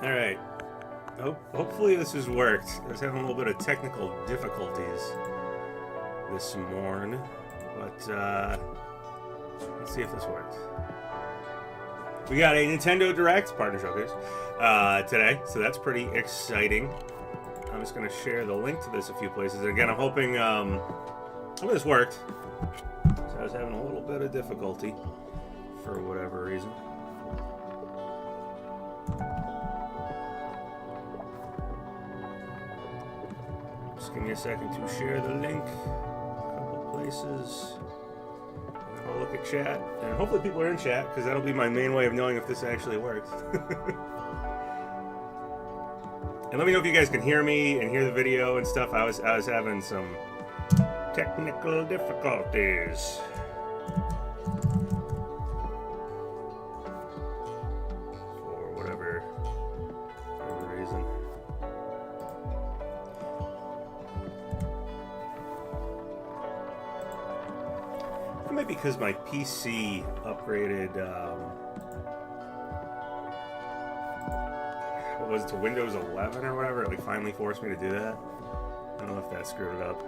Alright. Hopefully this has worked. I was having a little bit of technical difficulties this morning, but let's see if this works. We got a Nintendo Direct partner showcase today, so that's pretty exciting. I'm just going to share the link to this a few places. And again, I'm hoping this worked. So I was having a little bit of difficulty for whatever reason. Just give me a second to share the link. A couple places. And then I'll look at chat. And hopefully people are in chat, because that'll be my main way of knowing if this actually works. And let me know if you guys can hear me and hear the video and stuff. I was having some technical difficulties. For whatever reason. It might be because my PC upgraded, what was it, to Windows 11 or whatever? It like finally forced me to do that. I don't know if that screwed it up.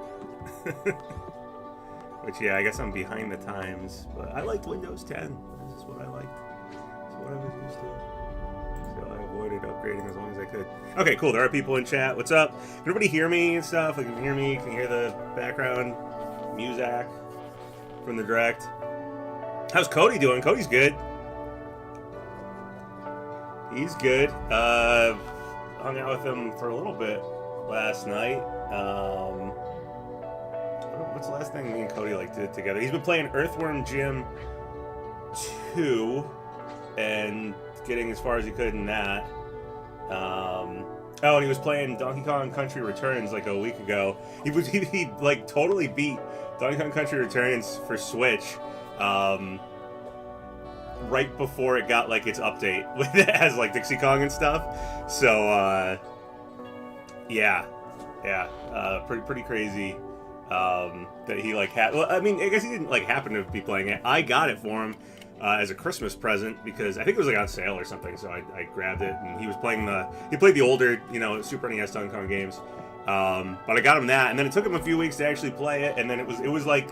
Which, yeah, I guess I'm behind the times. But I liked Windows 10. This is what I liked. It's what I was used to. So I avoided upgrading as long as I could. Okay, cool. There are people in chat. What's up? Can everybody hear me and stuff? Like, can you hear me? Can you hear the background music from the Direct? How's Cody doing? Cody's good. He's good. Hung out with him for a little bit last night. What's the last thing me and Cody did together? He's been playing Earthworm Jim 2 and getting as far as he could in that. Oh, and he was playing Donkey Kong Country Returns like a week ago. He totally beat Donkey Kong Country Returns for Switch. Right before it got its update that has Dixie Kong and stuff. So pretty crazy that he had. Well, I mean, I guess he didn't happen to be playing it. I got it for him as a Christmas present because I think it was on sale or something. So I grabbed it, and he was playing he played the older Super NES Donkey Kong games. But I got him that, and then it took him a few weeks to actually play it, and then it was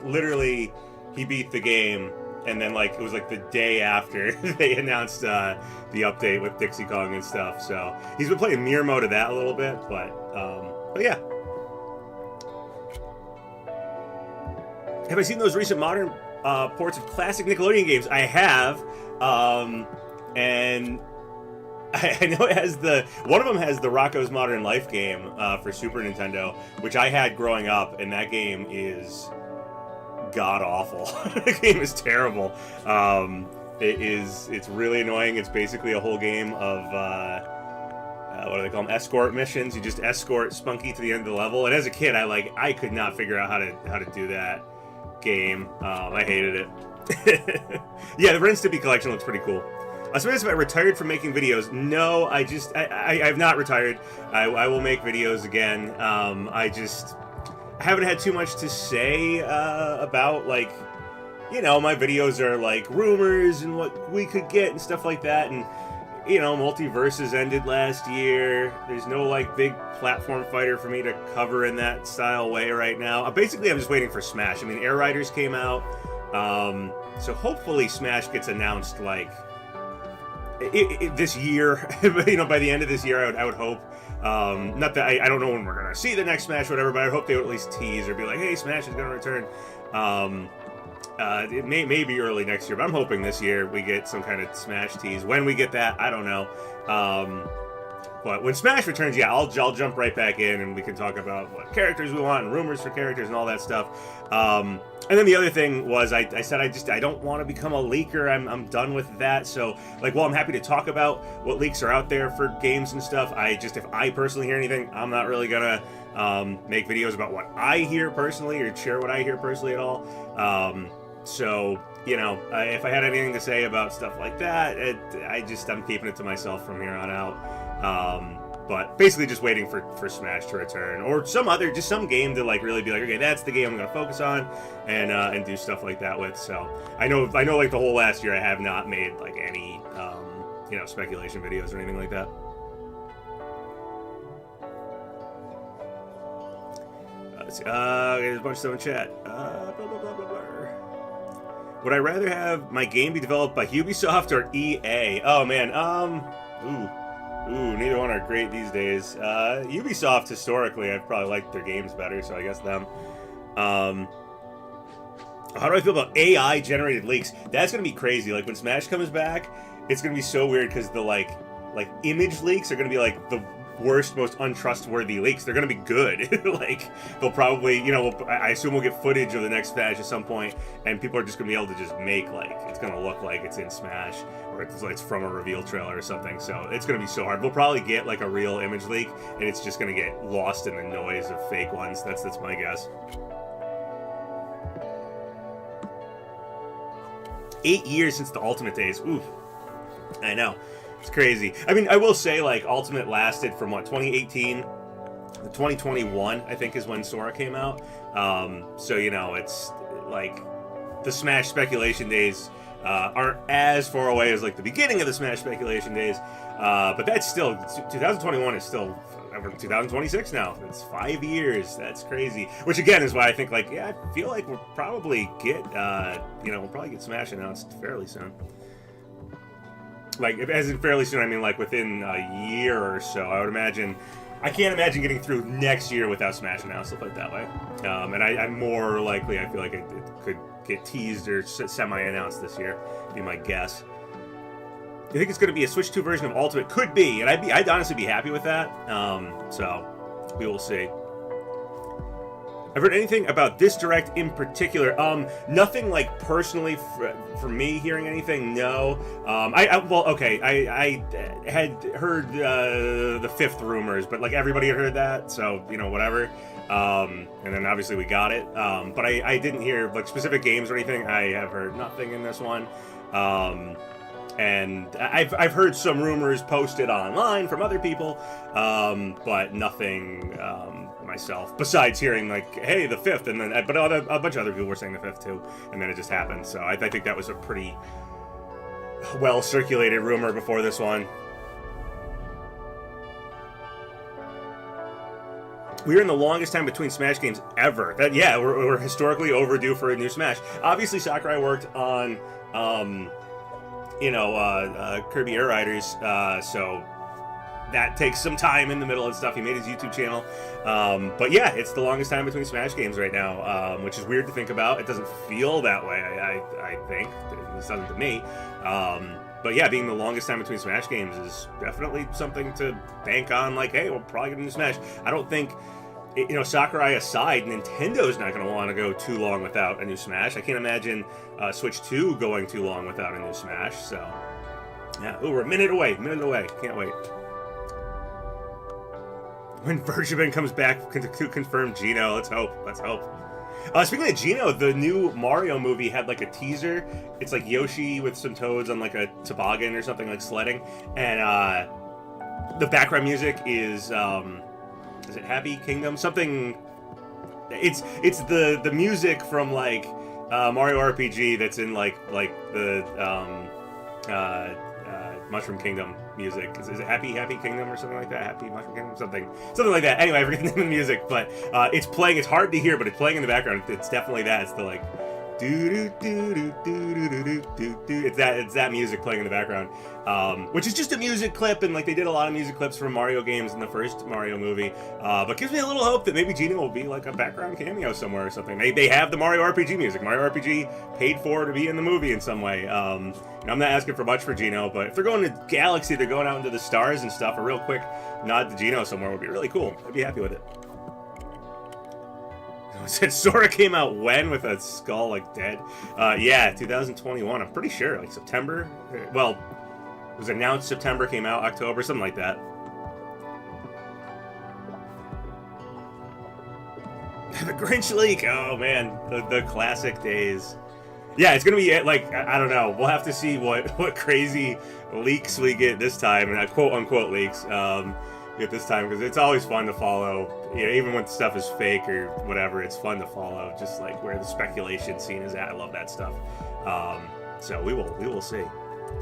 literally he beat the game. And then, it was the day after they announced the update with Dixie Kong and stuff. So he's been playing mirror mode of that a little bit, but yeah. Have I seen those recent modern ports of classic Nickelodeon games? I have, and I know it has one of them has the Rocko's Modern Life game for Super Nintendo, which I had growing up, and that game is god awful. The game is terrible. It's really annoying. It's basically a whole game of what do they call them? Escort missions. You just escort Spunky to the end of the level. And as a kid, I could not figure out how to do that game. I hated it. Yeah, the Ren Stimpy collection looks pretty cool. So if I retired from making videos, no, I've not retired. I will make videos again. I haven't had too much to say about my videos are rumors and what we could get and stuff like that, and Multiverses ended last year. There's no big platform fighter for me to cover in that style way right now. I'm just waiting for Smash. I mean, Air Riders came out, so hopefully Smash gets announced this year. By the end of this year, I would hope. Not that I don't know when we're gonna see the next Smash or whatever, but I hope they would at least tease or be like, hey, Smash is gonna return. It may be early next year, but I'm hoping this year we get some kind of Smash tease. When we get that, I don't know. But when Smash returns, yeah, I'll jump right back in and we can talk about what characters we want and rumors for characters and all that stuff. And then the other thing was I said I don't want to become a leaker. I'm done with that. So while I'm happy to talk about what leaks are out there for games and stuff, if I personally hear anything, I'm not really gonna make videos about what I hear personally or share what I hear personally at all. So if I had anything to say about stuff like that, I'm keeping it to myself from here on out. But basically just waiting for Smash to return, or some game to really be okay, that's the game I'm going to focus on and do stuff like that with. So I know the whole last year I have not made any speculation videos or anything like that. Let's see. There's a bunch of stuff in chat. Blah, blah, blah, blah, blah. Would I rather have my game be developed by Ubisoft or EA? Oh man, neither one are great these days. Ubisoft, historically, I've probably liked their games better, so I guess them. How do I feel about AI-generated leaks? That's gonna be crazy. Like, when Smash comes back, it's gonna be so weird, because the, like, image leaks are gonna be, like, the worst, most untrustworthy leaks. They're gonna be good. Like, they'll probably, you know, I assume we'll get footage of the next Smash at some point, and people are just gonna be able to just make, like, it's gonna look like it's in Smash, or it's from a reveal trailer or something, so it's gonna be so hard. We'll probably get, like, a real image leak, and it's just gonna get lost in the noise of fake ones. That's my guess. 8 years since the Ultimate days. Oof. I know. It's crazy. I mean, I will say, like, Ultimate lasted from, what, 2018? 2021, I think, is when Sora came out. So, you know, it's, like, the Smash speculation days aren't as far away as, like, the beginning of the Smash speculation days. But that's still, 2021 is still 2026 now. It's 5 years. That's crazy. Which, again, is why I think, like, yeah, I feel like we'll probably get, we'll probably get Smash announced fairly soon. Like, as in fairly soon, I mean, like, within a year or so. I would imagine, I can't imagine getting through next year without Smash announced, I'll put it that way. And I'm more likely, I feel like it could get teased or semi-announced this year, would be my guess. You think it's going to be a Switch 2 version of Ultimate? Could be, and I'd honestly be happy with that. So we will see. I've heard anything about this Direct in particular. Nothing, like, personally for me hearing anything. No. I had heard the 5th rumors, but, like, everybody had heard that, so, you know, whatever. And then obviously we got it. But I didn't hear, like, specific games or anything. I have heard nothing in this one. And I've heard some rumors posted online from other people, but nothing myself. Besides hearing, like, hey, the 5th, and then but a bunch of other people were saying the 5th too, and then it just happened. So I think that was a pretty well circulated rumor before this one. We're in the longest time between Smash games ever. Yeah, we're historically overdue for a new Smash. Obviously, Sakurai worked on Kirby Air Riders, so that takes some time in the middle and stuff. He made his YouTube channel. But yeah, it's the longest time between Smash games right now, which is weird to think about. It doesn't feel that way, I think. It doesn't to me. But yeah, being the longest time between Smash games is definitely something to bank on, like, hey, we'll probably get a new Smash. I don't think, Sakurai aside, Nintendo's not going to want to go too long without a new Smash. I can't imagine Switch 2 going too long without a new Smash, so yeah. Ooh, we're a minute away. Can't wait. When Virtuaben comes back to confirm Geno, let's hope. Speaking of Geno, the new Mario movie had, like, a teaser. It's like Yoshi with some toads on, like, a toboggan or something, like sledding, and the background music is it Happy Kingdom? Something. It's the music from, like, Mario RPG that's in like the Mushroom Kingdom music. Is it Happy Kingdom or something like that? Happy Mushroom Kingdom? Something like that. Anyway, I forget the name of the music, but it's playing. It's hard to hear, but it's playing in the background. It's definitely that. It's the, like, It's that music playing in the background, which is just a music clip, and, like, they did a lot of music clips from Mario games in the first Mario movie, but gives me a little hope that maybe Geno will be, like, a background cameo somewhere or something. They have the Mario RPG music. Mario RPG paid for to be in the movie in some way. I'm not asking for much for Geno, but if they're going to Galaxy, they're going out into the stars and stuff, a real quick nod to Geno somewhere would be really cool. I'd be happy with it. Said Sora came out when with a skull, like, dead? Yeah, 2021. I'm pretty sure, like, September. Well, it was announced September, came out October, something like that. The Grinch leak. Oh man, the classic days. Yeah, it's gonna be, like, I don't know. We'll have to see what crazy leaks we get this time, and quote unquote leaks. Get this time, because it's always fun to follow. Even when stuff is fake or whatever, it's fun to follow. Just, like, where the speculation scene is at. I love that stuff. So we will see.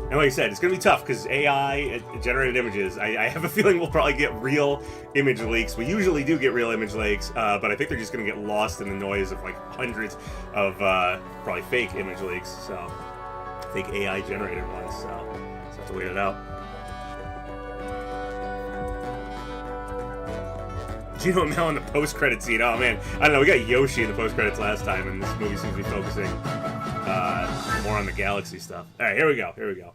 And like I said, it's going to be tough because AI generated images. I have a feeling we'll probably get real image leaks. We usually do get real image leaks, but I think they're just going to get lost in the noise of like hundreds of probably fake image leaks. So, fake AI generated ones. So, just have to wait it out. Gino now in the post-credit scene. Oh man, I don't know. We got Yoshi in the post-credits last time, and this movie seems to be focusing more on the galaxy stuff. All right, here we go. Here we go.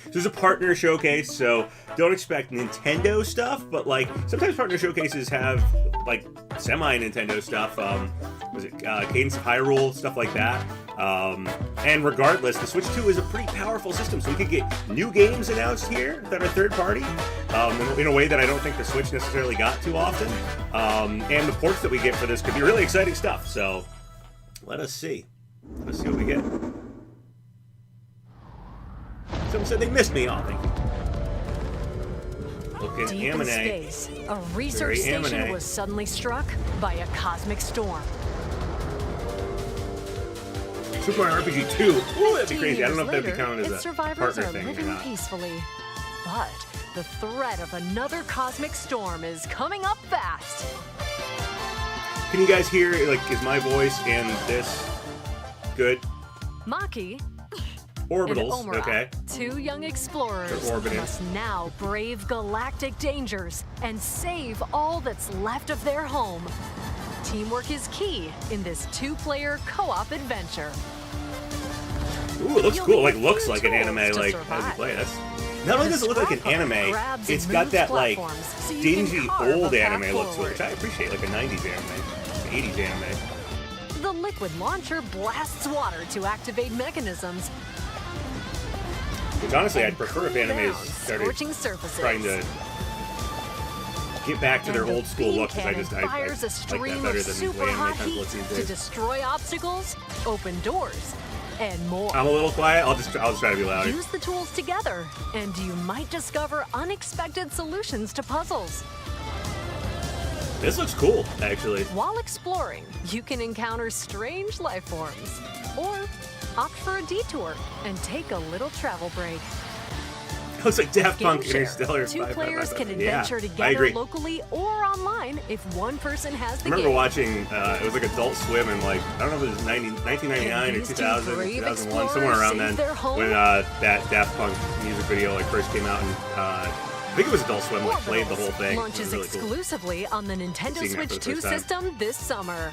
So there's a partner showcase, so don't expect Nintendo stuff, but like sometimes partner showcases have like semi-Nintendo stuff. Was it Cadence of Hyrule, stuff like that? And regardless, the Switch 2 is a pretty powerful system, so we could get new games announced here that are third-party in a way that I don't think the Switch necessarily got too often. And the ports that we get for this could be really exciting stuff, so let us see. Let's see what we get. Someone said they missed me. Oh, thank you. Looking Deep in space, a research station was suddenly struck by a cosmic storm. Super Mario RPG 2. Ooh, that'd be crazy. I don't know if that'd be counted as a partner thing or not. Peacefully, but the threat of another cosmic storm is coming up fast. Can you guys hear, like, is my voice and this good? Maki Orbitals, and Omura, okay. two young explorers must now brave galactic dangers and save all that's left of their home. Teamwork is key in this two-player co-op adventure. Ooh, it looks cool. Like, looks like an anime, like, as you play. That's not only does it look like an anime, it's got that, like, dingy old anime look to it, which I appreciate, like a 90s anime, 80s anime. The liquid launcher blasts water to activate mechanisms. Which honestly, I'd prefer if animes started trying to get back to their old school look, because I like that better than the way anime kind of looks these days. To destroy obstacles, open doors, and more. I'm a little quiet. I'll just try to be loud. Use the tools together, and you might discover unexpected solutions to puzzles. This looks cool, actually. While exploring, you can encounter strange life forms, or opt for a detour and take a little travel break. It looks like Daft Punk Interstellar. Two players can adventure together locally or online if one person has the game. I remember watching, it was like Adult Swim in like, I don't know if it was 1999 or 2000 or 2001, somewhere around then, when that Daft Punk music video like first came out, and I think it was Adult Swim, like played the whole thing. Launches really exclusively on the Nintendo Switch 2 system this summer.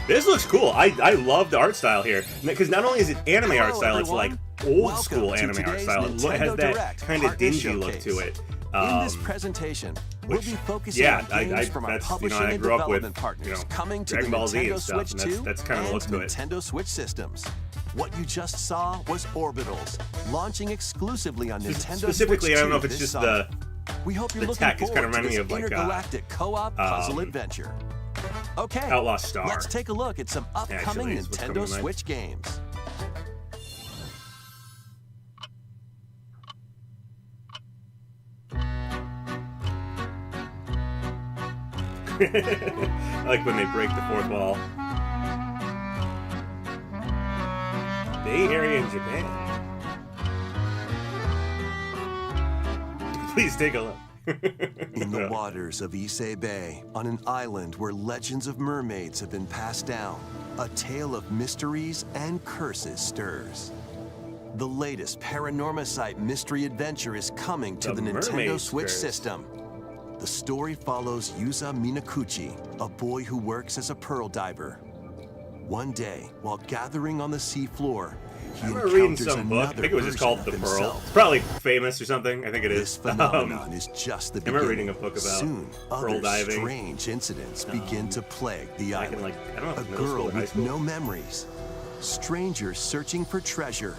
This looks cool. I love the art style here, because not only is it anime art style, it's like old school anime art style. It has that kind of dingy look to it. In this presentation, we'll be focusing on games from our publishing and development partners coming to the Nintendo Switch 2 that's kind of the look to it. Nintendo Switch systems. What you just saw was Orbitals, launching exclusively on Nintendo Switch 2. Specifically, I don't know if it's just the we hope you're the looking tech is kind of reminding me of like intergalactic co-op puzzle adventure. Okay, Outlaw Star. Let's take a look at some upcoming Nintendo Switch games. I like when they break the fourth wall. Bay Area in Japan. Please take a look. In the waters of Issei Bay, on an island where legends of mermaids have been passed down, a tale of mysteries and curses stirs. The latest Paranormasight mystery adventure is coming to the Nintendo Switch system. The story follows Yuza Minakuchi, a boy who works as a pearl diver. One day, while gathering on the seafloor, he encounters some book. I think it was just called The Pearl. Himself. It's probably famous or something. I think it is. This phenomenon is just the beginning. I remember reading a book about Soon, pearl other diving. Strange incidents begin to plague the island. I don't know if a girl with no memories, strangers searching for treasure,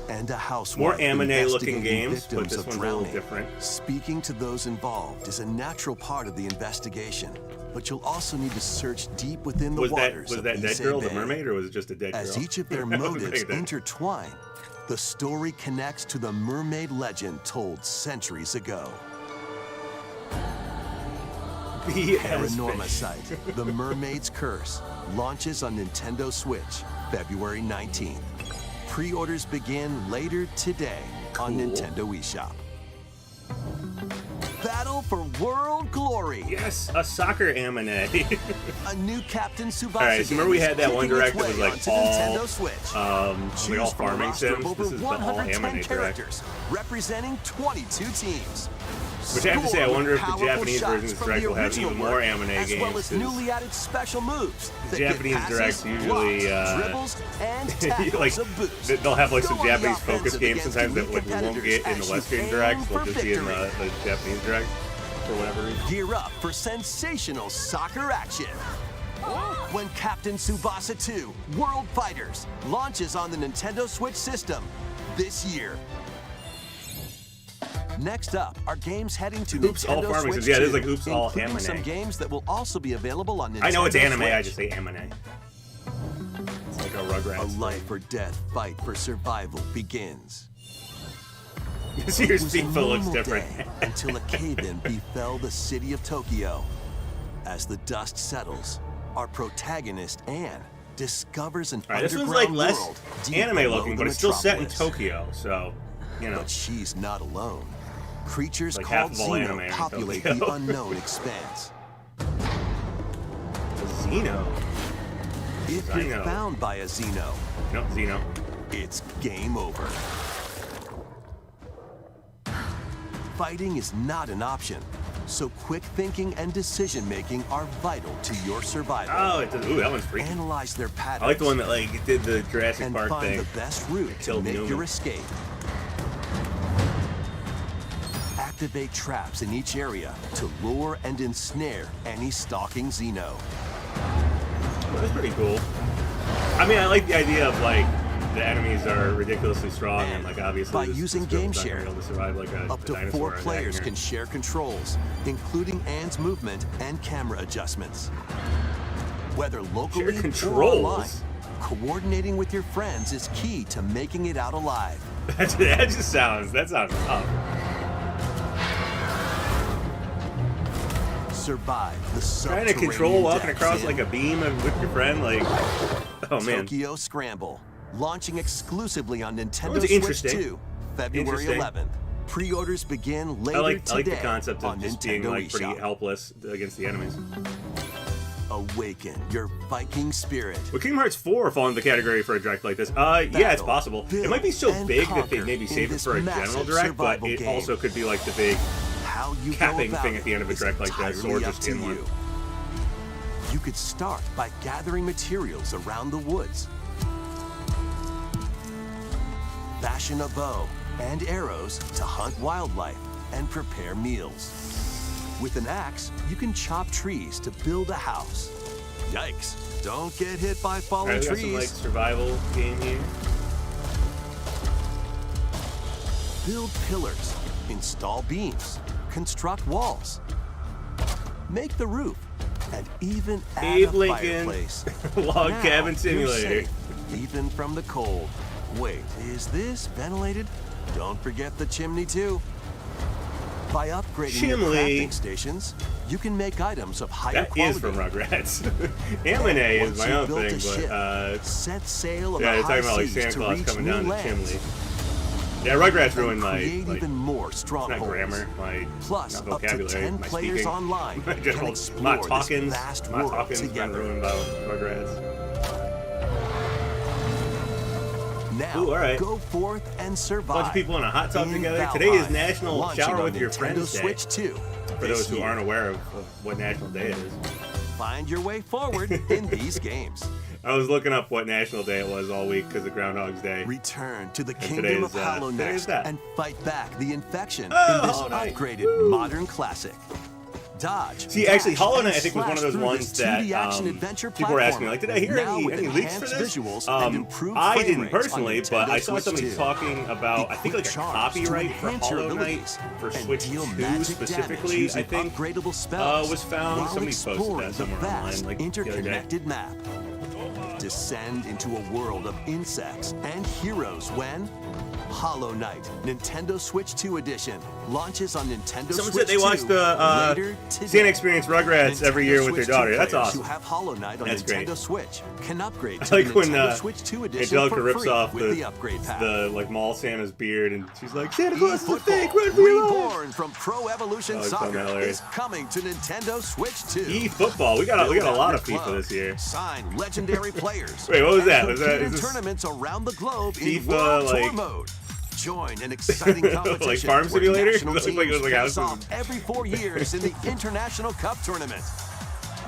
and a housewife more anime-looking games, victims but this of one's drowning. a little different. Speaking to those involved is a natural part of the investigation, but you'll also need to search deep within the waters Was that of dead Issei girl Bay. the mermaid, or was it just a dead girl? As each of their motives intertwine, the story connects to the mermaid legend told centuries ago. Paranormasight, The Mermaid's Curse, launches on Nintendo Switch. February 19th. Pre-orders begin later today on Nintendo eShop. Battle for World Glory. Yes, a soccer anime. A new Captain Tsubasa. All right, so remember we had that one direct that was like Nintendo Switch. all farming sims. This is the all 110 anime direct. characters, representing 22 teams. Which I have to say, I wonder if the Score Japanese powerful version of this shots direct from will the have even original more work, anime as games. well as 'cause newly added special moves. the that Japanese give directs passes, usually blocks, dribbles, and like tackles a boost. they'll have like some Go on the Japanese focus offensive games against sometimes that elite like we won't competitors get in as the you Western aim directs. for We'll just see in victory. the Japanese direct for whatever reason. Gear up for sensational soccer action. When Captain Tsubasa 2 World Fighters launches on the Nintendo Switch system this year. Next up are games heading to Oops, all Nintendo farming Switch sims. Yeah, 2, there's like Oops, all including anime. some games that will also be available on Nintendo I know it's anime, Switch. I just say anime. It's like a Rugrats. A life or death fight for survival begins. See, your It was a FIFA looks normal different. day until a cave-in befell the city of Tokyo. As the dust settles, our protagonist Anne discovers an All right, this one's underground like less world deep anime below looking, the but it's still set in metropolis. Tokyo, so you know. But she's not alone. Creatures Like half called of all anime are Xeno in populate Tokyo. the unknown expanse. Xeno. If I you're know. found by a Xeno, No, Xeno. it's game over. Fighting is not an option, so quick thinking and decision making are vital to your survival. Oh, it does. Ooh, that one's freaky. Analyze their patterns. I like the one that like did the Jurassic and Park find thing. the best route to killed make Newman. your escape. Activate traps in each area to lure and ensnare any stalking Xeno. Oh, that's pretty cool. I mean, I like the idea of like the enemies are ridiculously strong and like obviously By this using girl's game not gonna share, be able to survive like a up to dinosaur 4 or an players actor. can share controls, including Anne's movement and camera adjustments. Whether locally or controls? online, coordinating with your friends is key to making it out alive. that sounds tough. Survive the Trying to subterranean control walking depths across in like a beam with your friend, like oh man. Tokyo Scramble, launching exclusively on Nintendo That was Switch interesting. 2, February Interesting. 11th. Pre-orders begin later I like today the concept of on just Nintendo being like pretty eShop. helpless against the enemies. Awaken your Viking spirit. Would Kingdom Hearts 4 fall into the category for a direct like this? Yeah, it's Battle, possible. It build, might be so and big that they conquer maybe in save it this for a general massive direct, but survival it game. also could be like the big How you capping go about thing at the end of a it direct is like this, or entirely just up in to one. you. You could start by gathering materials around the woods. Fashion a bow and arrows to hunt wildlife and prepare meals. With an axe, you can chop trees to build a house. Yikes! Don't get hit by falling Alright, we got trees. some like survival game here. Build pillars, install beams, construct walls, make the roof, and even add Abe a Lincoln fireplace. Log Now Cabin you're Simulator. safe, even from the cold. Wait, is this ventilated? Don't forget the chimney too. By upgrading your Chimney. crafting stations, you can make items of higher That quality. is from Rugrats. Anime is Once my you've own built a thing, ship, but set sail on yeah, the they're high talking about like seas Santa to Claus reach coming new down the lands. chimney. Yeah, Rugrats ruined my Create like even more not strongholds. grammar, my Plus, not up to vocabulary, 10 my players speaking. online My can general explore not this talking, vast not world talking's been together. ruined by Rugrats. Now, Ooh, all right. go forth and survive. Bunch of people in a hot tub in together. Today is Valheim, National launching Shower on with Your Nintendo Friends Day. Switch 2 For this those who year. aren't aware of what National Day it is. Find your way forward in these games. I was looking up what National Day it was all week because of Groundhog's Day. Return to the today kingdom is, of Hollow today is Knight that. and fight back the infection Oh, in this Hollow Knight. upgraded modern classic. Dodge. See, actually, dash, Hollow and Knight I think was one of slash those through ones this that 2D action adventure people were asking me, platformer. like, did I hear Now any with leaks for enhanced this? visuals and improved I frame didn't rates on personally, but Nintendo I saw Switch somebody 2. talking about, I think, like a Equip charms to copyright for enhance your Hollow Knight abilities for and Switch deal 2 magic specifically, damage I using think, upgradable spells was found. while Somebody posted exploring that somewhere the online, vast like, the other day. interconnected map. Bunch of descend into a world of insects and heroes when Hollow Knight, Nintendo Switch 2 Edition, launches on Nintendo Someone Switch said they watch the later today. Santa Experience Rugrats every year with their daughter. That's awesome. Who have Hollow Knight on That's Nintendo great. Switch can upgrade I to like the when Nintendo Switch 2 Edition Angelica for rips free off with the upgrade pack. the like mall Santa's beard, and she's like, Santa Claus is a fake, run for your life. Reborn from Pro Evolution Oh, it's so Soccer hilarious. is coming to Nintendo Switch 2. eFootball. We got a lot of FIFA this year. Sign legendary players. Wait, what was that? And Was that compete in is this tournaments around the globe in FIFA, World Tour like- mode. Join an exciting competition Like Farm where Simulator? national It looked like it was teams like face House off every 4 years in the International Cup Tournament.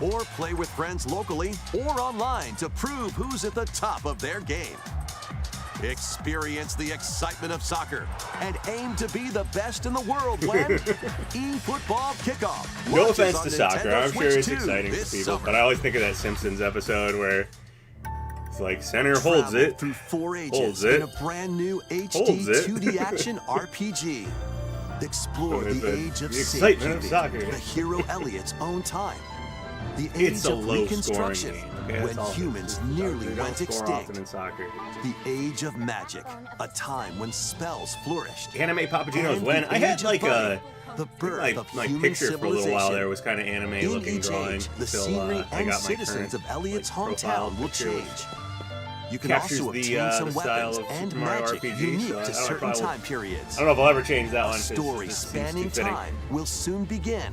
Or play with friends locally or online to prove who's at the top of their game. Experience the excitement of soccer and aim to be the best in the world when eFootball Kickoff. No launches offense on to soccer, Nintendo I'm sure Switch it's 2 exciting this for people, summer. but I always think of that Simpsons episode where it's like center holds Travel it, through 4 ages holds it, in a brand new HD holds it. 2D action RPG. Explore And the the age of excitement of safekeeping, soccer. the hero Elliot's own time, the it's age a of low-scoring reconstruction game. Okay, that's when all it is. humans They nearly don't went score often in extinct, soccer. the age of magic, a time when spells flourished, Anime PapaGenos. and When the I had age of like buddy, a the birth of my human picture for a little while civilization. there was kind of anime In looking each drawing age, the until scenery I and got my citizens current of Elliot's profile hometown will picture, change. which You can captures also the, obtain some the style weapons of and Super Mario magic RPG, unique so I to don't know, certain probably- time periods. I don't know if I'll ever change that A one. 'cause story it just seems spanning too fitting. time will soon begin.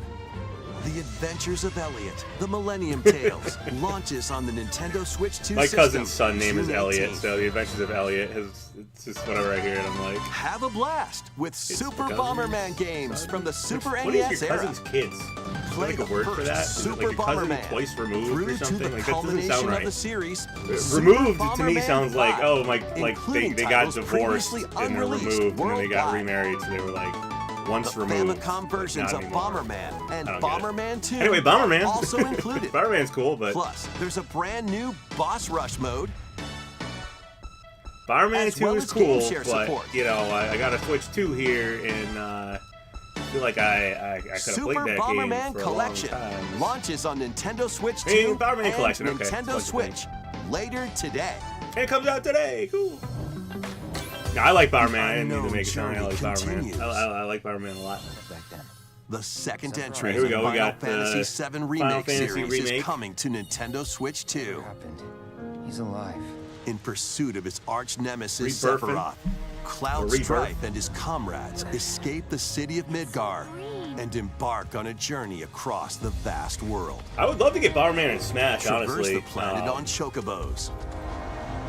The Adventures of Elliot, the Millennium Tales, launches on the Nintendo Switch 2 My system. cousin's son name is June Elliot, 18th. so The Adventures of Elliot it's just whatever I hear it, I'm like, Have a blast with Super cousin's Bomberman games from the Super what NES is your era. cousin's kids? Is there like a word for first that? Is it Super like a cousin Bomberman twice removed through or to something? the Like that doesn't culmination sound of right. the series. Removed Super to me Bomberman sounds like 5, like including they got titles divorced previously and they're unreleased removed and then they got worldwide. remarried, so they were like once The removed. Famicom versions not of anymore. Bomberman and I don't get it. Bomberman 2 Anyway, Bomberman. are also included. Bomberman's cool, but Plus, there's a brand new boss rush mode. Bomberman as 2 well is as cool, game share but support. you know, I got a Switch 2 here, and I feel like I could have Super played that Bomberman game for Collection a long time. launches on Nintendo Switch 2 Hey, Bomberman and Collection, okay. Nintendo That's what you Switch later today. And it comes out today. Cool. No, I like Bomberman. I didn't need to unknown make it sound like I like journey Bomberman. continues. I like Bomberman a lot. The second entry Right, here we of go. We Final got Fantasy the VII Final Remake Fantasy series Remake. is coming to Nintendo Switch 2. happened? He's alive. In pursuit of his arch nemesis Rebirthin'? Sephiroth, Cloud Or Rebirth? Strife and his comrades escape the city of Midgar and embark on a journey across the vast world. I would love to get Bomberman in Smash, Traverse honestly. the planet on chokobos,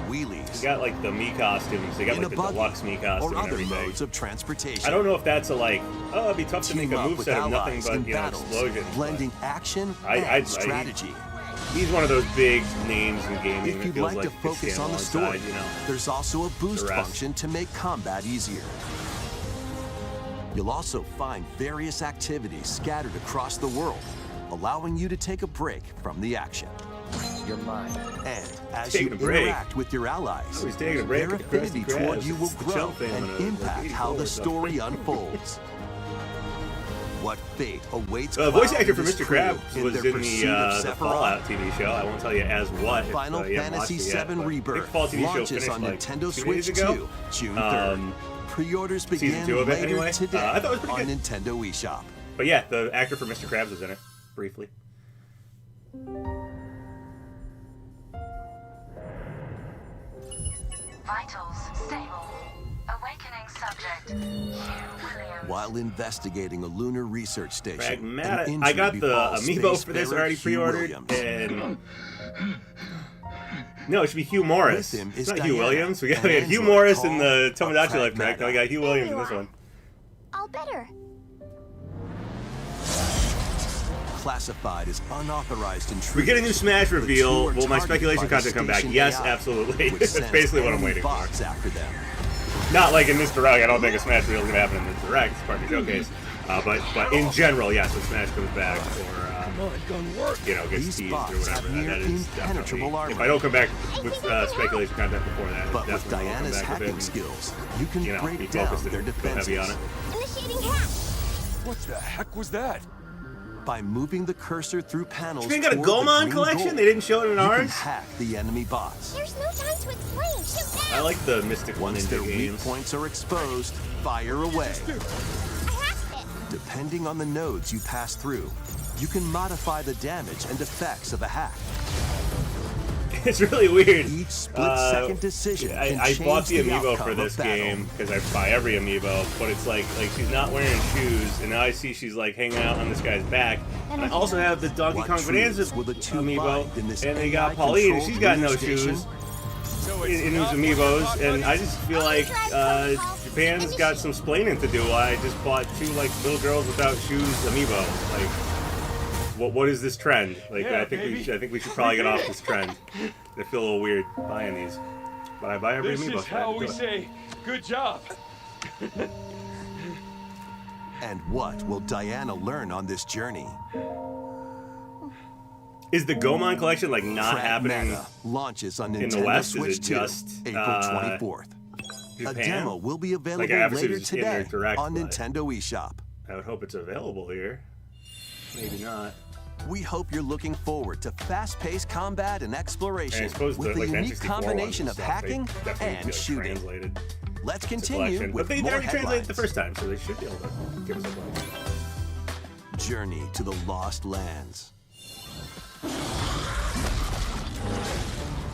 wheelies, You got like the Mii costumes. They got in like a the buggy, deluxe Mii costume or and other everything. modes of transportation. I don't know if that's a like, oh, it'd be tough to make Team a up with moveset of nothing allies but, in you know, battles, explosions. but blending action I- and strategy. He's one of those big names in gaming. If that you'd feels like to he could focus stand on the story, alongside, you know. there's also a boost the rest. function to make combat easier. You'll also find various activities scattered across the world, allowing you to take a break from the action. You're mine. And as Taking you a break. interact with your allies, Oh, he's taking a break their at the Krusty affinity toward Krabs. you will It's the grow Chump family and of, impact like, how 84 the or something. story unfolds. What fate awaits The voice Cloud actor and for his Mr. crew Krabs in was their in pursuit of the Sephiroth? Fallout TV show. I won't tell you as what. if, Final you haven't Fantasy watched it yet, VII but I think Rebirth the Fallout TV show launches finished on like Nintendo 2 Switch days ago. 2, June 3rd. Pre-orders begin season 2 of it, later anyway. today I thought it was pretty on good. Nintendo eShop. But yeah, the actor for Mr. Krabs was in it briefly. Vitals stable. Awakening subject. Hugh Williams. While investigating a lunar research station, Pragmata. an I injury got the befalls amiibo for this spacefarer already Hugh pre-ordered, Williams. and no, it should be Hugh Morris. With him It's is not Hugh Diana, Williams. We got an Hugh android Morris in the called Tomodachi Life track. Pragmata. Now we got Hugh Williams in this one. All better. Classified as unauthorized intruders. We get a new Smash The reveal. two are Will my targeted speculation by the content come back? station Yes, AI, absolutely. which That's sends basically what I'm enemy waiting for. bots after them. Not like in this direct. I don't think a Smash reveal is going to happen in this direct. It's part of the showcase. But in general, yes, when Smash comes back, or you know, gets These teased or bots whatever, have near that is impenetrable definitely. armor. If I don't come back with speculation content before that, But with definitely will come Diana's back with hacking it and, skills, you can you know, be break down focused their and go defenses. heavy on it. Initiating hack. What the heck was that? By moving the cursor through panels You got a toward the Gomon green collection? gold, They didn't show it in you can ours? hack the enemy bots. There's no time to explain. Shoot now. I like the mystical Once their ninja weak games. points are exposed, fire away. I hacked it. Depending on the nodes you pass through, you can modify the damage and effects of a hack. It's really weird. Each split-second decision can I bought the change the amiibo outcome for of this battle. game because I buy every amiibo, but it's like she's not wearing shoes, and now I see she's like hanging out on this guy's back. And I also have the Donkey What Kong Bonanza truths will the two amiibo, find in this and they got Pauline, and she's got no shoes in those amiibos, and I just feel like Japan's got some splaining to do. I just bought 2 like little girls without shoes amiibo. Like, what is this trend? Like, Yeah, I think we should probably get off this trend. I feel a little weird buying these, but I buy every This amiibo. is how we say good job. And what will Diana learn on this journey? Is the Gomon collection like not happening Pragmata launches on in Nintendo the West? Switch Is it 2, just April 24th. A Japan? demo will be available Like, obviously later it's in their today direct, on but- Nintendo eShop. I would hope it's available here. Maybe not. We hope you're looking forward to fast-paced combat and exploration And I suppose with the a like unique N64 combination ones of and stuff, they hacking definitely and need to be, like, shooting. translated Let's to continue collection. with But they more already translated headlines. the first time, so they should be able to give us a break. Journey to the Lost Lands.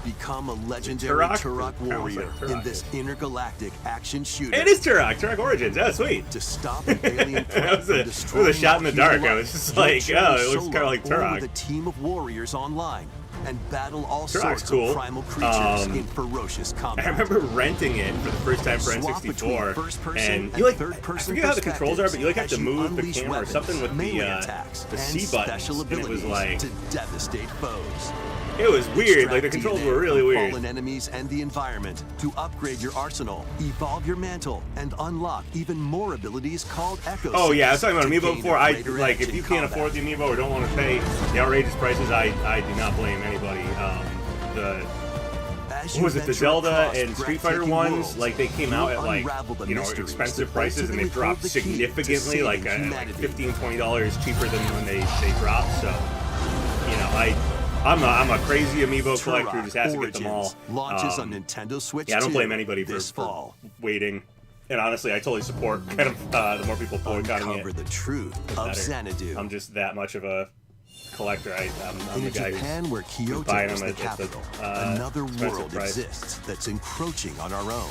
Become a legendary Turok? Turok I almost warrior said Turok. in this intergalactic action shooter. It is Turok Origins. Oh, sweet. To stop an alien threat That was from a destroying shot in the all dark. human I life, was just you'll like, journey oh, it looks solo kind of like or Turok. with a team of warriors online and battle all Turok's sorts cool. of primal creatures Um, in ferocious combat. I remember renting it for the first time for Swap between N64, first person and you like, I third-person forget how the controls are, but you like have as to you move the unleash camera or weapons, something with melee the attacks, and C buttons, special and it was abilities like, to devastate foes. it was weird. Like the Extract controls DNA were really from weird. Fallen enemies and the environment to upgrade your arsenal, evolve your mantle, and unlock even more abilities called Echo. Oh yeah, I was talking about to Amiibo gain before. a I greater like edge if in you can't combat. afford the Amiibo or don't want to pay the outrageous prices, I do not blame anybody. As What was it, the venture Zelda across and Street Fighter breathtaking ones? worlds, Like they came out at you'll like unravel the mysteries expensive that prices, and they ultimately dropped hold the key to significantly, like saving like humanity. $15-20 cheaper than when they dropped. So you know, I'm a crazy Amiibo collector who just has to get them all. Origins launches on Nintendo Switch Yeah, I don't 2 blame anybody this for fall. waiting. And honestly, I totally support kind of the more people boycotting Uncover it, the truth the of better. Xanadu. I'm just that much of a collector. I'm In the a guy Japan where Kyoto buying is them the at the, capital, another expensive world price. exists that's encroaching on our own.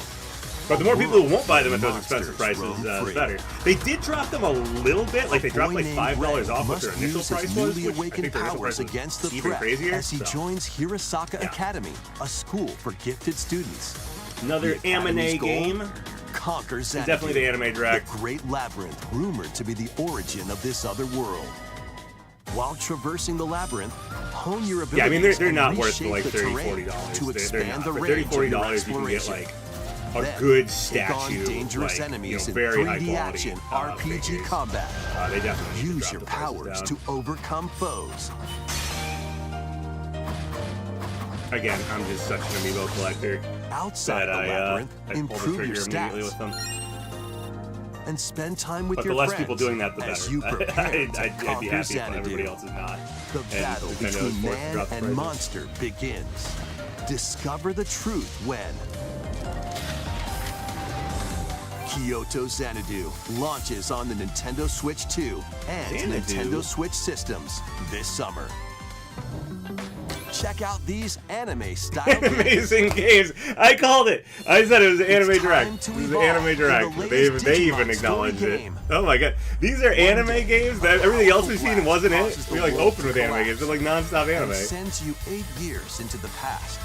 But the more people who won't buy them at those Monsters expensive prices, roam the free. better. They did drop them a little bit. Like they dropped Boy like named $5 Red off what must their initial use price his was, newly which I awakened think their initial powers price was against the even threat crazier. as he so. joins Hirosaka Yeah. Academy, a school for gifted students. Another The Academy's anime goal? game. Conquer Xanadu. Definitely the anime direct. The great labyrinth, rumored to be the origin of this other world. While traversing the labyrinth, hone your abilities. Yeah, I mean they're and not worth reshape like the $30, terrain $40. to They're expand not. the For range $30, of your $40, you can get exploration. like a Then, good take on statue, dangerous like, enemies very in high 3D quality action RPG figures. combat. They definitely need to Use drop your the prices powers down. to overcome foes. Again, I'm just such an Amiibo collector Outside that the labyrinth, I pull the improve trigger your immediately stats with them. and spend time with But your the less friends people doing that, the as better. you prepare I'd to be conquer happy if Xanadu. everybody else is not. The And battle Nintendo is between forced to man drop the and prices. monster begins. Discover the truth when Kyoto Xanadu launches on the Nintendo Switch 2 and Xanadu? Nintendo Switch systems this summer. Check out these anime-style games. Amazing games. I called it. I said it was an anime It's direct. time to It was an evolve anime in the direct. latest They Digimon even acknowledged story it. game. Oh my god. These are anime games? That everything else we've seen wasn't it? Causes the We like world open with to anime collapse games. They're like non-stop and anime. sends you 8 years into the past.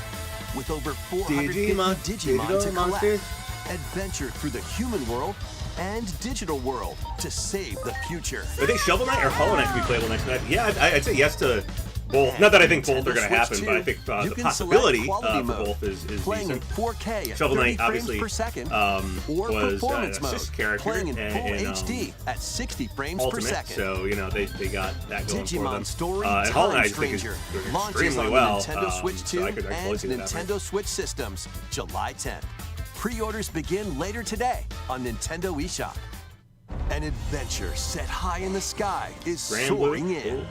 With over 450 Digimon- Digimon to digital collect. monsters? Adventure through the human world and digital world to save the future. I think Shovel Knight or Hollow Knight could be playable next night. Yeah, I'd say yes to both. Not that I think both are going to Nintendo happen, Switch but I 2, think you the can possibility select quality for mode, both is playing decent. in 4K at Shovel 30 Knight, frames obviously, per second, was or performance an mode, assist character playing in full in, HD at 60 frames per Ultimate, second. so you know they got that going for them. Digimon Story And Time Hollow Knight I just think is Stranger doing launches extremely on well. the Nintendo Switch 2 so I could totally and see that happening. Nintendo Switch systems July 10th. Pre-orders begin later today on Nintendo eShop. An adventure set high in the sky is Scramble. soaring in. Cool.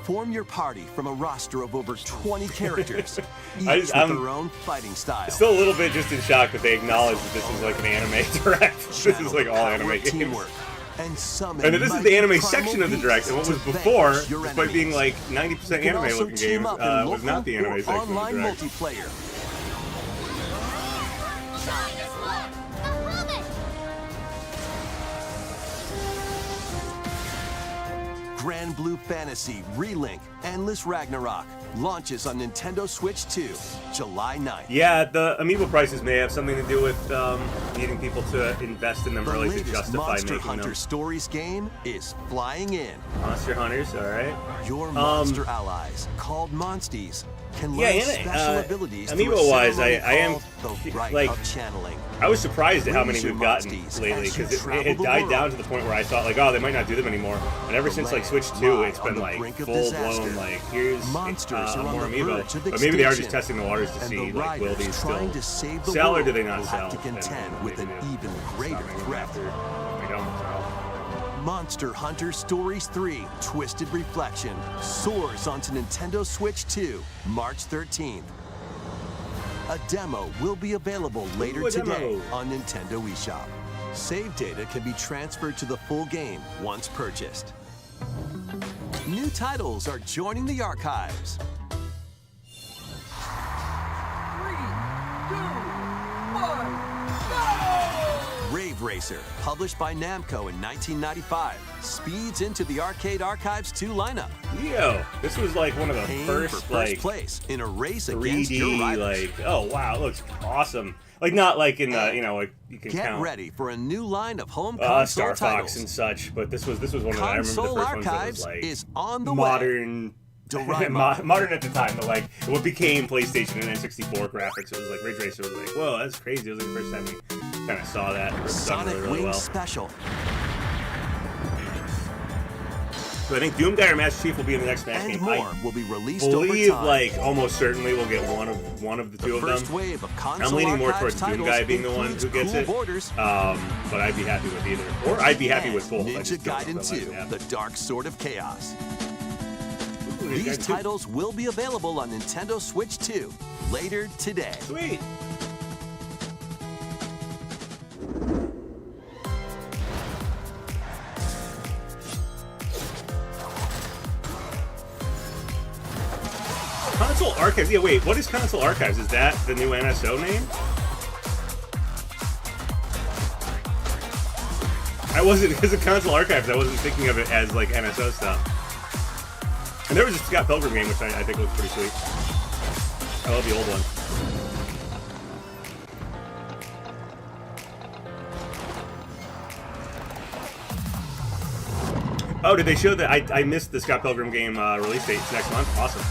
Form your party from a roster of over 20 characters, each I'm with their own fighting style. Still a little bit just in shock that they acknowledge that this is like an anime direct. This is like all anime Power games. teamwork, and And this is the anime section of the direct, and what was before, despite being like 90% anime looking games, was not the anime section of the online direct. multiplayer. Grand Blue Fantasy Relink Endless Ragnarok launches on Nintendo Switch 2, July 9th. Yeah, the amiibo prices may have something to do with needing people to invest in them The early to latest justify Monster making Hunter them. Stories game is flying in. Monster Hunters, all right. Your monster allies, called Monsties, can learn Yeah, special abilities through a amiibo-wise, ceremony I am called the Rite like of Channeling. I was surprised at how many Raise your we've gotten Monsties lately as you because it travel had the died world. down to the point where I thought like, oh, they might not do them anymore. And ever The since like land Switch 2, lie it's on been the like brink of full disaster. blown like here's Monsters are on more the amiibo. verge of But maybe they are just extinction. testing the waters to And see the like will riders these trying still to save the sell or world do they not will sell? have to contend with an even greater threat. They don't sell. Monster Hunter Stories 3 Twisted Reflection soars onto Nintendo Switch 2, March 13th. A demo will be available later a today demo. on Nintendo eShop. Save data can be transferred to the full game once purchased. New titles are joining the archives. 3, 2, 1, Rave Racer, published by Namco in 1995, speeds into the Arcade Archives 2 lineup. Yo, this was like one of the Aim for first first like place in a race against your 3D rivals. like oh wow, it looks awesome. Like not like in the like you can Get count ready for a new line of home console Star titles. Fox and such, but this was one of the I remember the Console first ones that Archives was like is on the way. modern. Doraemon. Modern at the time, but like what became PlayStation and N64 graphics. It was like Ridge Racer was like, whoa, that's crazy. It was like the first time we kind of saw that. It was done Sonic really, really Wings well. Special. So I think Doomguy or Master Chief will be in the next Smash And game. more I will be released over believe time. like almost certainly we'll get one of the two of First them. wave of console I'm leaning more towards Archives Doomguy titles being the one who includes gets Cool it. Borders But I'd be happy with either. Or I'd be happy and with both. I Ninja just don't know Gaiden if I'd 2, have The it. Dark Sword of Chaos. Ooh, Ninja These Gaiden 2. titles will be available on Nintendo Switch 2 later today. Sweet. Console Archives. Yeah, wait. What is Console Archives? Is that the new NSO name? I wasn't because of Console Archives. I wasn't thinking of it as like NSO stuff. And there was a Scott Pilgrim game, which I think looks pretty sweet. I love the old one. Oh, did they show that? I missed the Scott Pilgrim game release date. It's next month. Awesome.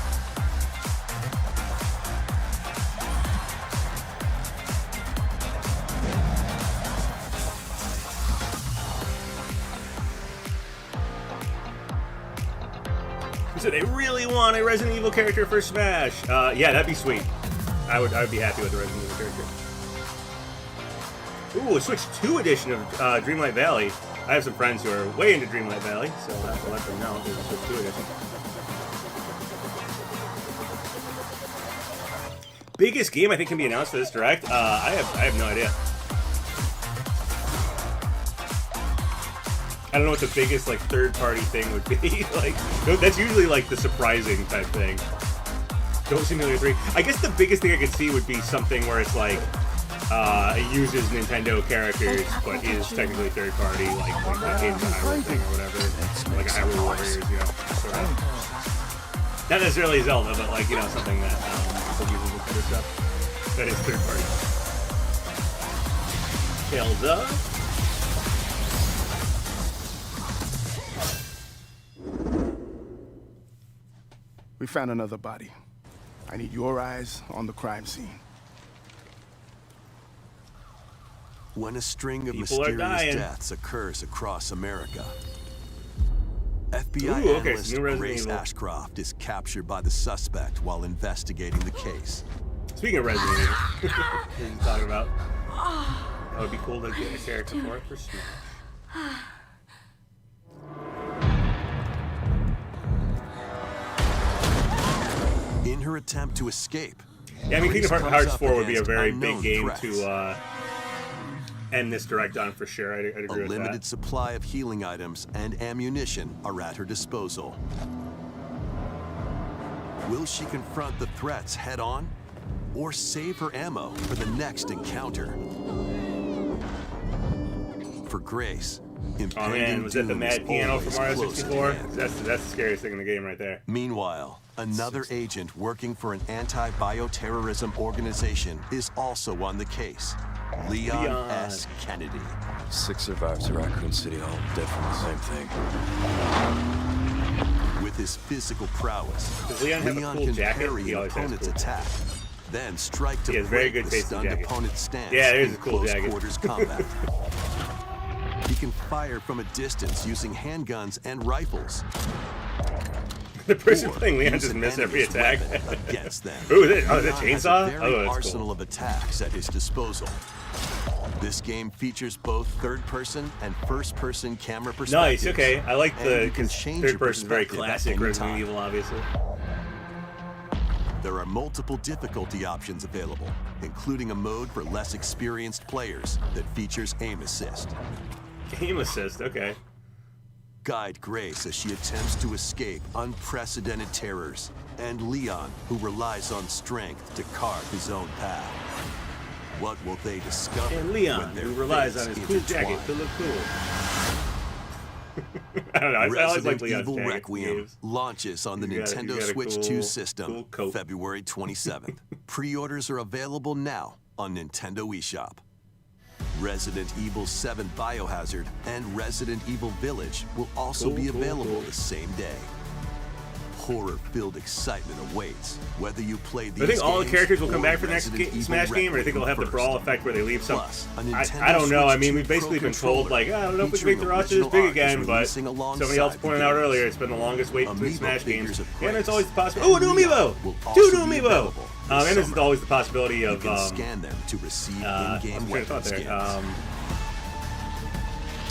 So they really want a Resident Evil character for Smash. Yeah, that'd be sweet. I would be happy with the Resident Evil character. Ooh, a Switch 2 edition of Dreamlight Valley. I have some friends who are way into Dreamlight Valley, so I'll have to let them know there's a Switch 2 edition. Biggest game I think can be announced for this direct? I have no idea. I don't know what the biggest like third-party thing would be. Like that's usually like the surprising type thing. Goat Simulator 3. I guess the biggest thing I could see would be something where it's like it uses Nintendo characters but is technically third-party, like the Games on Hyrule thing or whatever, like a Hyrule Warriors, you know, sort of. Not necessarily Zelda, but like something that uses Nintendo stuff that is third-party. Zelda. We found another body. I need your eyes on the crime scene. When a string of People are mysterious dying. deaths occurs across America, FBI Ooh, okay, analyst so new Resident Grace Evil. Ashcroft is captured by the suspect while investigating the case. Speaking of Resident Evil, what are you talking about? That would be cool to get a character for it for Smash. her attempt to escape. Yeah, I mean, Kingdom Grace comes Hearts up 4 would be a against very unknown big game threats. to end this direct on for sure. I'd agree A with limited that. supply of healing items and ammunition are at her disposal. Will she confront the threats head on, or save her ammo for the next encounter? For Grace, Oh impending man, was that the doom is mad piano always from Mario close at 64? hand. That's the scariest thing in the game right there. Meanwhile, another agent working for an anti-bioterrorism organization is also on the case. Leon S. Kennedy. 6 survivors of Raccoon City, all dead from the same thing. With his physical prowess, Does Leon have a cool can jacket? parry He an always has opponent's cool. attack, then strike to He has very break good the taste in stunned jackets. opponent's stance Yeah, there's in a cool close jacket. quarters combat. He can fire from a distance using handguns and rifles. The person or playing Leon use just an missed every enemy's attack. weapon against them. Ooh, is it a Leon has chainsaw? a very Oh, that's arsenal cool. of attacks at his disposal. This game features both third-person and first-person camera perspectives. Nice, okay. I like and the you can change your third person is very perspective at classic any Resident time. Evil, obviously. There are multiple difficulty options available, including a mode for less experienced players that features aim assist. Aim assist, okay. Guide Grace as she attempts to escape unprecedented terrors, and Leon, who relies on strength to carve his own path. What will they discover? And when Leon, their who relies on fates his cool jacket intertwine? to look cool. I don't know, I always like Resident Leon's Evil jackets in Requiem games. launches on the You got a Nintendo Switch cool 2 system coat. February 27th. Pre-orders are available now on Nintendo eShop. Resident Evil 7 Biohazard and Resident Evil Village will also be available the same day. Horror-filled excitement awaits whether you play these I think all the games characters will come or back for the next Resident Evil Smash game, or I think they'll have the Requiem brawl first. effect where they leave some. Plus, a I Nintendo don't know. I Switch mean, 2 we've basically Pro been told, controller like, I don't know if we can featuring make the roster this original big art again, is but releasing somebody else alongside pointed the out game. earlier it's been the longest wait between Amiibo Smash figures games. of And there's Grace always the possibility. and Oh, new Leon Amiibo! will 2 also new be Amiibo! available this And there's summer. always the possibility You of. can scan them to receive I'm in-game trying to thought weapon there. skins.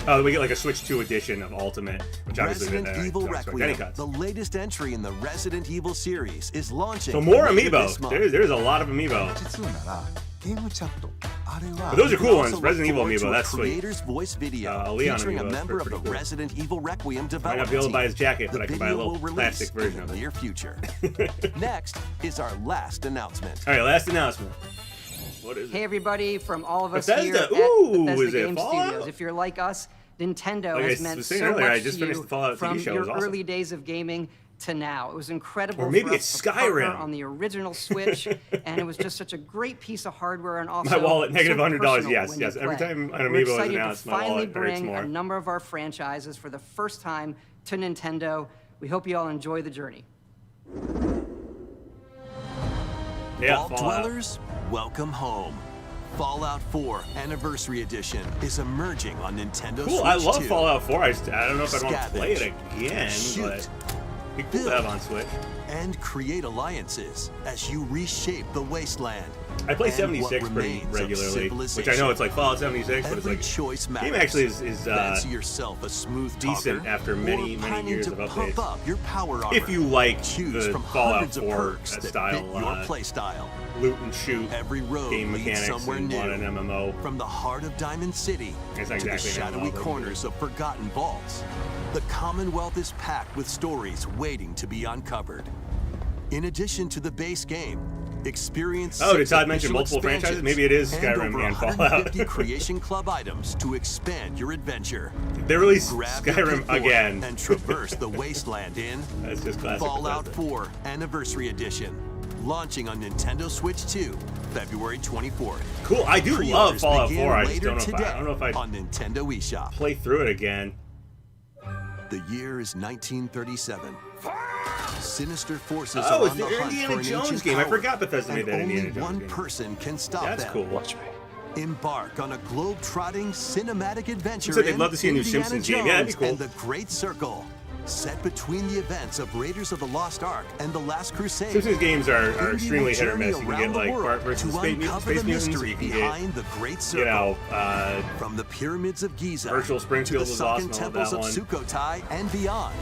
Oh, we get like a Switch 2 edition of Ultimate, which obviously Resident didn't Evil expect any Requiem, cuts. the latest entry in the Resident Evil series, is launching. So more later this Amiibo. month. There's a lot of Amiibo. 実はならゲームチャットあれは But those are cool ones. Also Resident Evil look forward to Amiibo, a that's sweet. Creator's voice video Leon featuring a Amiibo, that's member of the pretty cool. Resident Evil Requiem Might development not be able to team. buy his jacket, but The I can buy a video little will plastic release version in of the it. near future. Next is our last announcement. All right, last announcement. What is Hey it? everybody, from all of us Bethesda. here Ooh, at is Bethesda it Game Fallout? Studios, if you're like us, Nintendo Like I has meant was saying so earlier, I much just to finished you the Fallout TV from show. It your was awesome. early days of gaming to now. It was incredible Or maybe for it's us to partner Skyrim. on the original Switch, and it was just such a great piece of hardware and also My wallet, negative so $100, personal yes, when yes. you Every play. time an We're Amiibo is excited announced, to my finally wallet hurts bring more. a number of our franchises for the first time to Nintendo. We hope you all enjoy the journey. Yeah, Vault Fallout. Dwellers, welcome home. Fallout 4 Anniversary Edition is emerging on Nintendo Cool, Switch I love 2. Fallout 4. I don't know if I'd want to play it Scavenge, again, shoot, but it'd be cool to have on Switch. and create alliances as you reshape the wasteland. I play and 76 what pretty remains of regularly, which I civilization. know it's like Fallout 76, but it's Every like choice matters. game actually is Fancy yourself a smooth decent talker, after or many planning years to of pump updates. up your power armor. If you like Choose the from Fallout hundreds of 4 perks that style fit your play style. loot and shoot Every road game leads mechanics somewhere and new. want an MMO. From the heart of Diamond City It's to not the exactly an shadowy MMO, but- corners of forgotten vaults, the Commonwealth is packed with stories waiting to be uncovered. In addition to the base game, experience Oh, did 6 Todd mention official multiple franchises? expansions Maybe it is and Skyrim over and 150 Fallout. Creation Club items to expand your adventure. They released Grab your Skyrim clipboard again. and traverse the wasteland in That's just classic Fallout Bethesda. 4 Anniversary Edition, launching on Nintendo Switch 2, February 24th. Cool, I do love Pre-orders Fallout begin 4. I just later don't know if today I don't know if I'd on Nintendo eShop. play through it again. The year is 1937. Sinister forces Oh, are it's on the the hunt Indiana for an Jones ancient game. I power, forgot Bethesda and made that only Indiana Jones one game. person can stop That's them. cool. Watch me. Embark on a globe-trotting cinematic adventure Said they'd in love to see a new Indiana Simpsons game. Yeah, that'd be Jones cool. and the Great Circle. set between the events of Raiders of the Lost Ark and The Last Crusade. Simpsons games are extremely hit or Journey miss. You can around get the like world Bart versus to Space uncover the Mutants, or mystery you can behind get, the Great Circle. you know, from the pyramids of Giza Virtual to Springfield the was sunken awesome. I love temples that of one. Sukhothai and beyond.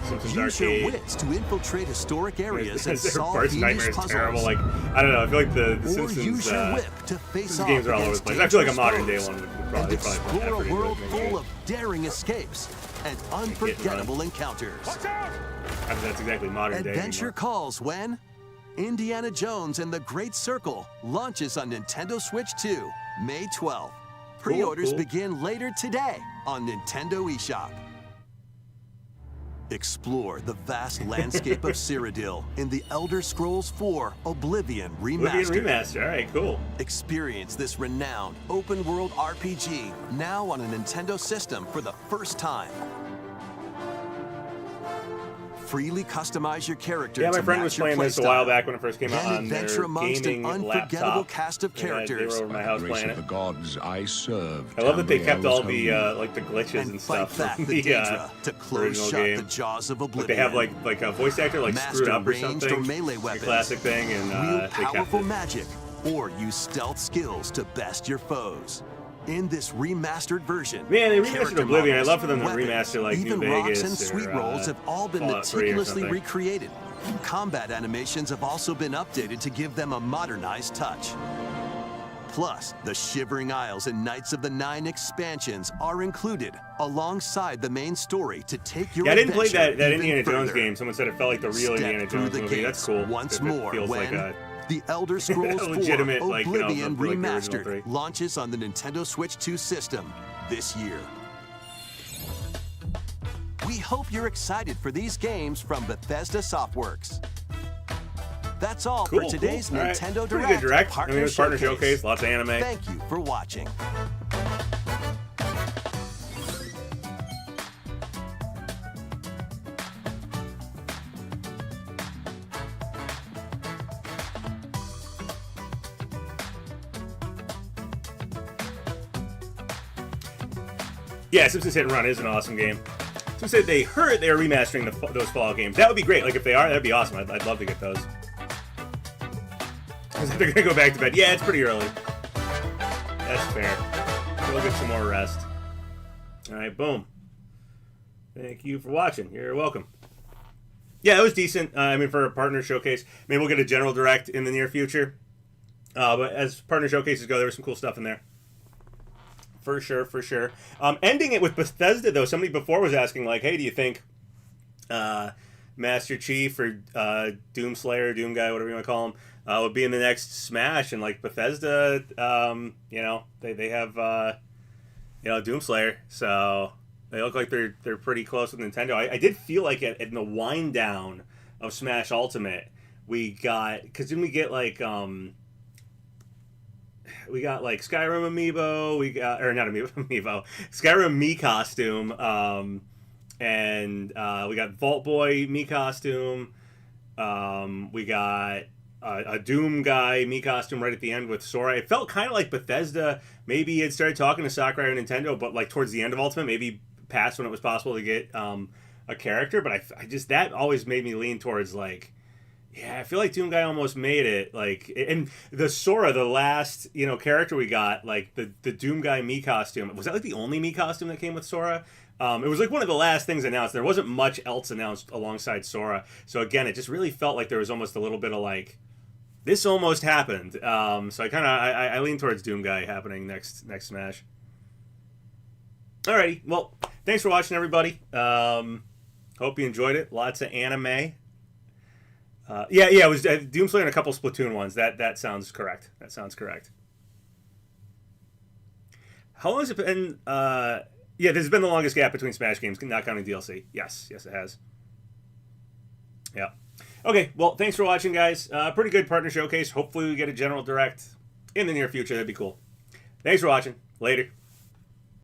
Simpsons Use your Arcade. wits to infiltrate historic areas and solve Bart's fiendish Nightmare is puzzles. terrible. Like, I don't know. I feel like the Or Simpsons use your whip to face off games are all over the against place. I feel like a dangerous modern day foes one would and probably explore a pretty world good, full of daring escapes and unforgettable encounters. I mean, that's exactly modern day. Adventure anymore. calls when Indiana Jones and the Great Circle launches on Nintendo Switch 2, May 12th. Pre-orders cool. begin later today on Nintendo eShop. Explore the vast landscape of Cyrodiil in the Elder Scrolls 4 Oblivion Remastered. Oblivion Remastered. All right, cool. Experience this renowned open-world RPG now on a Nintendo system for the first time. Freely customize your character Yeah, my to friend match was your playing this a playstyle. while back when it first came out Then on their adventure amongst an gaming unforgettable laptop. cast of Yeah, characters. they were over my house Grace playing of it. the gods I served. I love that they kept all Tamriel's the home. like the glitches and, And stuff fight back from the the Daedra to close original shut game. the jaws of Like Oblivion. they have like a voice actor like Master screwed up or ranged something. or melee It's weapons. a classic thing, and Wield they kept powerful it. magic, or use stealth skills to best your foes. In this remastered version, Man, they remastered character Oblivion. I models, love for them to weapons, remaster like even New rocks Vegas and or, sweet rolls have all been Fallout 3 or meticulously something. recreated. Combat animations have also been updated to give them a modernized touch. Plus, the Shivering Isles and Knights of the Nine expansions are included alongside the main story to take your Yeah, I didn't play adventure that even Indiana Jones further. game. Someone said it felt like the real Step Indiana through Jones the movie. gates That's cool. once If it more feels when like a The Elder Scrolls 4 legitimate, like, you know, Oblivion like the original Remastered 3. launches on the Nintendo Switch 2 system this year. We hope you're excited for these games from Bethesda Softworks. That's all for Cool, today's cool. All right. Nintendo Pretty Direct. good direct. I mean, it was partner showcase, lots of anime. Thank you for watching. Yeah, Simpsons Hit and Run is an awesome game. Someone said they heard they were remastering those Fallout games. That would be great. Like, if they are, that'd be awesome. I'd love to get those. They're going to go back to bed. Yeah, it's pretty early. That's fair. We'll get some more rest. All right, boom. Thank you for watching. You're welcome. Yeah, it was decent. I mean, for a partner showcase. Maybe we'll get a general direct in the near future. But as partner showcases go, there was some cool stuff in there. For sure, for sure. Ending it with Bethesda, though, somebody before was asking, like, hey, do you think Master Chief or Doomslayer, Doom Guy, whatever you want to call him, would be in the next Smash? And, like, Bethesda, you know, they have, you know, Doomslayer, so they look like they're pretty close with Nintendo. I did feel like in the wind down of Smash Ultimate, we got, because didn't we get, like, we got like Skyrim amiibo, we got, or not amiibo, Skyrim Mii costume, and we got Vault Boy Mii costume, we got a Doom Guy Mii costume right at the end with Sora. It felt kind of like Bethesda maybe had started talking to Sakurai or Nintendo, but like towards the end of Ultimate, maybe past when it was possible to get a character, but I just, that always made me lean towards like, yeah, I feel like Doom Guy almost made it. Like, and the Sora, the last, you know, character we got, like the Doom Guy Mii costume, was that like the only Mii costume that came with Sora? It was like one of the last things announced. There wasn't much else announced alongside Sora. So again, it just really felt like there was almost a little bit of like, this almost happened. So I kind of, I lean towards Doom Guy happening next Smash. Alrighty, well, thanks for watching, everybody. Hope you enjoyed it. Lots of anime. Yeah, it was Doomslayer and a couple Splatoon ones. That sounds correct. That sounds correct. How long has it been? Yeah, this has been the longest gap between Smash games, not counting DLC. Yes, it has. Yeah. Okay, well, thanks for watching, guys. Pretty good partner showcase. Hopefully we get a general direct in the near future. That'd be cool. Thanks for watching. Later.